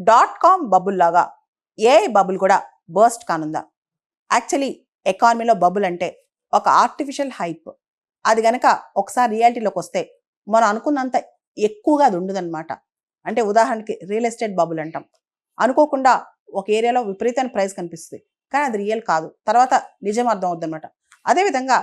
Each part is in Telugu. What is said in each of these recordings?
.com బబుల్ లాగా ఏఐ బబుల్ కూడా బర్స్ట్ కానుందా? యాక్చువల్లీ ఎకానమీలో బబుల్ అంటే ఒక ఆర్టిఫిషియల్ హైప్. అది గనక ఒకసారి రియాలిటీలోకి వస్తే మనం అనుకున్నంత ఎక్కువగా అది ఉండదన్నమాట. అంటే ఉదాహరణకి రియల్ ఎస్టేట్ బబుల్ అంటాం. అనుకోకుండా ఒక ఏరియాలో విపరీతమైన ప్రైస్ కనిపిస్తుంది, కానీ అది రియల్ కాదు. తర్వాత నిజం అర్థం అవుద్దనమాట. అదేవిధంగా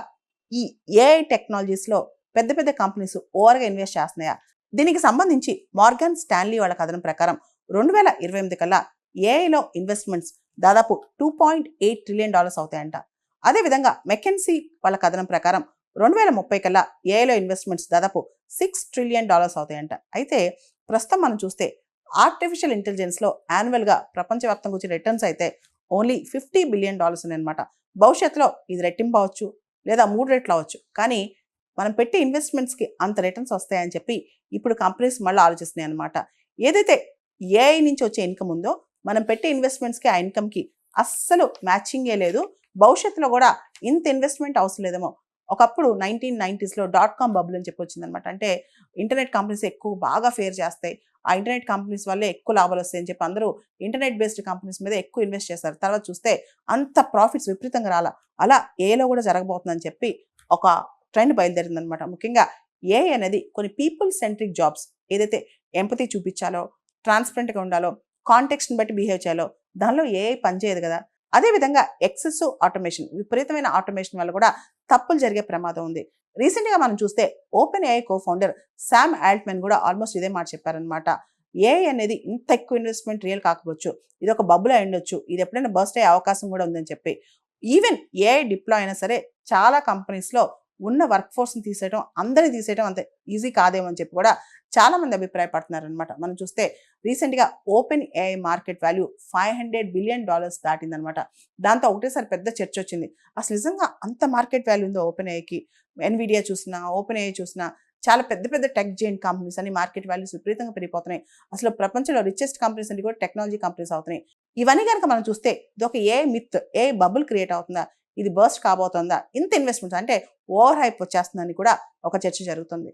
ఈ ఏఐ టెక్నాలజీస్లో పెద్ద పెద్ద కంపెనీస్ ఓవర్గా ఇన్వెస్ట్ చేస్తున్నాయా? దీనికి సంబంధించి మార్గన్ స్టాన్లీ వాళ్ళ కథనం ప్రకారం 2028 కల్లా ఏఐలో ఇన్వెస్ట్మెంట్స్ దాదాపు $2.8 ట్రిలియన్ అవుతాయంట. అదేవిధంగా మెకెన్సీ వాళ్ళ కథనం ప్రకారం 2030 కల్లా ఏఐలో ఇన్వెస్ట్మెంట్స్ దాదాపు $6 ట్రిలియన్ అవుతాయంట. అయితే ప్రస్తుతం మనం చూస్తే ఆర్టిఫిషియల్ ఇంటెలిజెన్స్లో యాన్యువల్గా ప్రపంచవ్యాప్తంగా వచ్చే రిటర్న్స్ అయితే ఓన్లీ $50 బిలియన్ ఉన్నాయన్నమాట. భవిష్యత్తులో ఇది రెట్టింపు అవ్వచ్చు, లేదా 3 రెట్లు అవ్వచ్చు. కానీ మనం పెట్టే ఇన్వెస్ట్మెంట్స్కి అంత రిటర్న్స్ వస్తాయని చెప్పి ఇప్పుడు కంపెనీస్ మళ్ళీ ఆలోచిస్తున్నాయి అనమాట. ఏదైతే ఏఐ నుంచి వచ్చే ఇన్కమ్ ఉందో మనం పెట్టే ఇన్వెస్ట్మెంట్స్కి ఆ ఇన్కమ్కి అస్సలు మ్యాచింగే లేదు. భవిష్యత్తులో కూడా ఇంత ఇన్వెస్ట్మెంట్ అవసరం లేదేమో. ఒకప్పుడు 1990స్లో .com బబుల్ అని చెప్పి వచ్చిందనమాట. అంటే ఇంటర్నెట్ కంపెనీస్ ఎక్కువ బాగా ఫేర్ చేస్తాయి, ఆ ఇంటర్నెట్ కంపెనీస్ వల్లే ఎక్కువ లాభాలు వస్తాయని చెప్పి అందరూ ఇంటర్నెట్ బేస్డ్ కంపెనీస్ మీద ఎక్కువ ఇన్వెస్ట్ చేస్తారు. తర్వాత చూస్తే అంత ప్రాఫిట్స్ విపరీతంగా రాలా. అలా ఏలో కూడా జరగబోతుందని చెప్పి ఒక ట్రెండ్ బయలుదేరిందనమాట. ముఖ్యంగా ఏఐ అనేది కొన్ని పీపుల్ సెంట్రిక్ జాబ్స్, ఏదైతే ఎంపతి చూపించాలో, ట్రాన్స్పరెంట్గా ఉండాలో, కాంటెక్స్ట్ని బట్టి బిహేవ్ చేయాలో దానిలో ఏఐ పనిచేయదు కదా. అదేవిధంగా ఎక్సెసివ్ ఆటోమేషన్, విపరీతమైన ఆటోమేషన్ వల్ల కూడా తప్పులు జరిగే ప్రమాదం ఉంది. రీసెంట్గా మనం చూస్తే open AI co founder Sam Altman కూడా ఆల్మోస్ట్ ఇదే మాట చెప్పారనమాట. ఏఐ అనేది ఇంత ఎక్కువ ఇన్వెస్ట్మెంట్ రియల్ కాకపోవచ్చు, ఇది ఒక బబుల్ అయి ఉండొచ్చు, ఇది ఎప్పుడైనా బర్స్ట్ అయ్యే అవకాశం కూడా ఉందని చెప్పి. ఈవెన్ ఏఐ డిప్లాయ్ అయినా సరే చాలా కంపెనీస్లో ఉన్న వర్క్ ఫోర్స్ని తీసేయడం, అందరినీ తీసేయడం అంత ఈజీ కాదేమో అని చెప్పి కూడా చాలామంది అభిప్రాయపడుతున్నారనమాట. మనం చూస్తే రీసెంట్గా open AI market value $500 billion దాటిందనమాట. దాంతో ఒకటేసారి పెద్ద చర్చ వచ్చింది. అసలు నిజంగా అంత మార్కెట్ వాల్యూ ఉందో ఓపెన్ ఏఐకి? ఎన్విడియా చూసినా, ఓపెన్ ఏఐ చూసినా చాలా పెద్ద పెద్ద టెక్ జెయింట్ కంపెనీస్ అని మార్కెట్ వాల్యూస్ విపరీతంగా పెరిగిపోతున్నాయి. అసలు ప్రపంచంలో రిచెస్ట్ కంపెనీస్ అన్ని కూడా టెక్నాలజీ కంపెనీస్ అవుతున్నాయి. ఇవన్నీ కనుక మనం చూస్తే ఇది ఒక AI myth, AI bubble create అవుతుందా, ఇది బర్స్ట్ కాబోతుందా, ఇంత ఇన్వెస్ట్మెంట్స్ అంటే ఓవర్ హైప్ వచ్చేస్తుందని కూడా ఒక చర్చ జరుగుతుంది.